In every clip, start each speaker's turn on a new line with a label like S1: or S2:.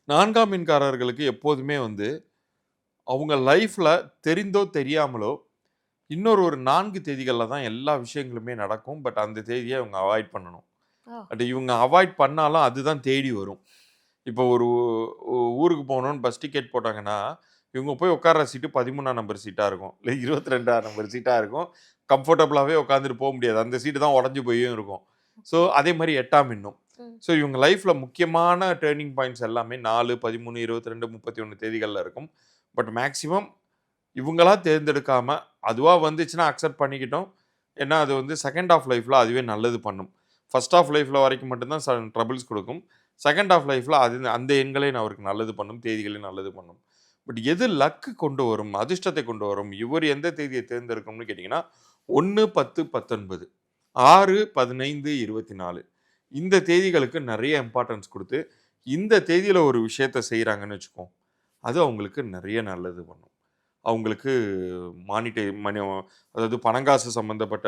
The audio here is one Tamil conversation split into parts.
S1: 4ஆம் எண்காரர்களுக்கு எப்போதுமே வந்து அவங்க லைஃப்ல தெரிந்தோ தெரியாமலோ இன்னொரு ஒரு 4 தேதிகள்ல தான் எல்லா விஷயங்களுமே நடக்கும். பட் அந்த தேதிய அவங்க அவாய்ட் பண்ணணும்.
S2: ஓ!
S1: பட் இவங்க அவாய்ட் பண்ணாலும் அதுதான் தேடி வரும். இப்போ ஒரு ஊருக்கு போகணும்னு பஸ் டிக்கெட் போட்டாங்கன்னா, இவங்க போய் உட்கார்ற சீட்டு 13ஆம் நம்பர் சீட்டா இருக்கும். இல்ல 22ஆம் நம்பர் சீட்டா இருக்கும். கம்ஃபர்டபுளாவே உட்கார்ந்துட்டு போ முடியாது. அந்த சீட்டு தான் உடைஞ்சு போயும் இருக்கும். So
S2: okay.
S1: அதே மாரி 8ஆம் எண்ணும்.
S2: ம்.
S1: ஸோ இவங்க லைஃப்ல முக்கியமான டர்னிங் பாயிண்ட்ஸ் எல்லாமே 4, 13, 22, 31 தேதிகள்ல இருக்கும். பட் மேக்ஸிமம் இவங்களா தேர்ந்தெடுக்காம, அதுவா வந்துச்சுன்னா அக்செப்ட் பண்ணிக்கிட்டோம். ஏன்னா அது வந்து செகண்ட் ஹால்ஃப் லைஃப்ல அதுவே நல்லது பண்ணும். ஃபர்ஸ்ட் ஹால்ஃப் லைஃப்ல வரைக்கும் மட்டும் தான் ட்ரபிள்ஸ் குடுக்கும். செகண்ட் ஹால்ஃப் லைஃப்ல அது அந்த எண்களே அவருக்கு நல்லது பண்ணும். தேதிகளே நல்லது பண்ணும். பட் எது லக் கொண்டு வரும், அதிர்ஷ்டத்தை கொண்டு வரும், இவர் எந்த தேதியை தேர்ந்தெடுக்கணும்னு கேட்டீங்கன்னா, 1, 10, 19, 6, 15, 24 இந்த தேதிகளுக்கு நெறைய இம்பார்ட்டன்ஸ் குடுத்து, இந்த தேதியில ஒரு விஷயத்த செய்றாங்கன்னு வச்சுக்குவோம். அது அவங்களுக்கு நெறைய நல்லது பண்ணும். அவங்களுக்கு மணி அதாவது பணங்காசு சம்மந்தப்பட்ட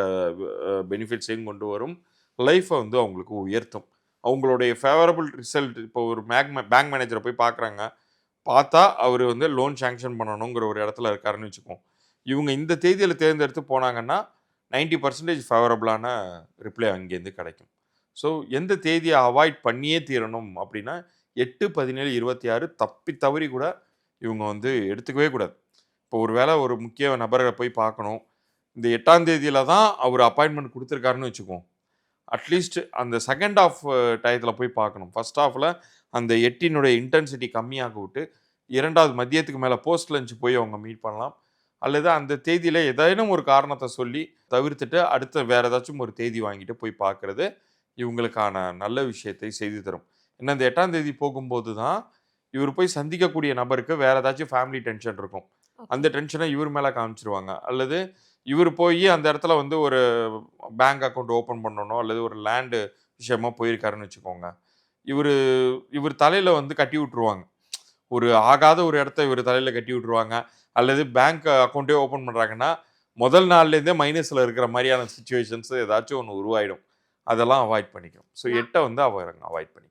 S1: பெனிஃபிட்ஸையும் கொண்டு வரும். லைஃப்ப வந்து அவங்களுக்கு உயர்த்தும். அவங்களுடைய ஃபேவரபிள் ரிசல்ட் இப்போ ஒரு பேங்க் மேனேஜர போய் பார்க்குறாங்க. பார்த்தா அவரு வந்து லோன் சாங்ஷன் பண்ணணுங்கிற ஒரு இடத்துல இருக்காருன்னு வச்சுக்குவோம். இவங்க இந்த தேதியில தேர்ந்தெடுத்து போனாங்கன்னா, 90% ஃபேவரபிளான ரிப்ளை அங்கேருந்து கிடைக்கும். ஸோ எந்த தேதிய அவாய்ட் பண்ணியே தீரணும் அப்டின்னா, 8, 17, 26 தப்பி தவறி கூட இவங்க வந்து எடுத்துக்கவே கூடாது. இப்போ ஒரு வேள ஒரு முக்கிய நபர போய் பார்க்கணும். இந்த 8ஆம் தேதியில தான் அவரு அப்பாயின்ட்மென்ட் குடுத்துருக்காருன்னு வச்சுக்குவோம். அட்லீஸ்ட் அந்த செகண்ட் ஹால்ஃப் டயத்துல போய் பார்க்கணும். ஃபர்ஸ்ட் ஹால்ஃப்ல அந்த 8னுடைய இன்டென்சிட்டி கம்மியாக்க விட்டு, 2வது மதியத்துக்கு மேல போஸ்ட் லஞ்ச் போய் அவங்க மீட் பண்ணலாம். அல்லது அந்த தேதியில ஏதேனும் ஒரு காரணத்த சொல்லி தவிர்த்துட்டு, அடுத்த வேற ஏதாச்சும் ஒரு தேதி வாங்கிட்டு போய் பார்க்கிறது, இவங்களுக்கான நல்ல விஷயத்தை செய்து தரும். ஏன்னா, இந்த 8ஆம் தேதி போகும்போது தான், இவரு போய் சந்திக்கக்கூடிய நபருக்கு வேற ஏதாச்சும் ஃபேமிலி டென்ஷன் இருக்கும்.
S2: ஓகே.
S1: அந்த டென்ஷன இவரு மேல காமிச்சுருவாங்க. அல்லது இவரு போயி அந்த இடத்துல வந்து ஒரு பேங்க் அக்கவுண்ட் ஓப்பன் பண்ணணும், அல்லது ஒரு லேண்ட் விஷயமா போயிருக்காருன்னு வச்சுக்கோங்க. இவரு இவரு தலையில வந்து கட்டி விட்டுருவாங்க. ஒரு ஆகாத ஒரு இடத்த இவரு தலையில கட்டி விட்டுருவாங்க. அல்லது பேங்க் அக்கவுண்டே ஓப்பன் பண்றாங்கன்னா, முதல் நாள்லேருந்தே மைனஸ்ல இருக்கிற மாரியான சிச்சுவேஷன்ஸ் ஏதாச்சும் ஒண்ணு உருவாயிடும். அதெல்லாம் அவாய்ட் பண்ணிக்கணும். ஸோ
S2: நான்
S1: 8 வந்து அவங்க அவாய்ட் பண்ணிக்கணும்.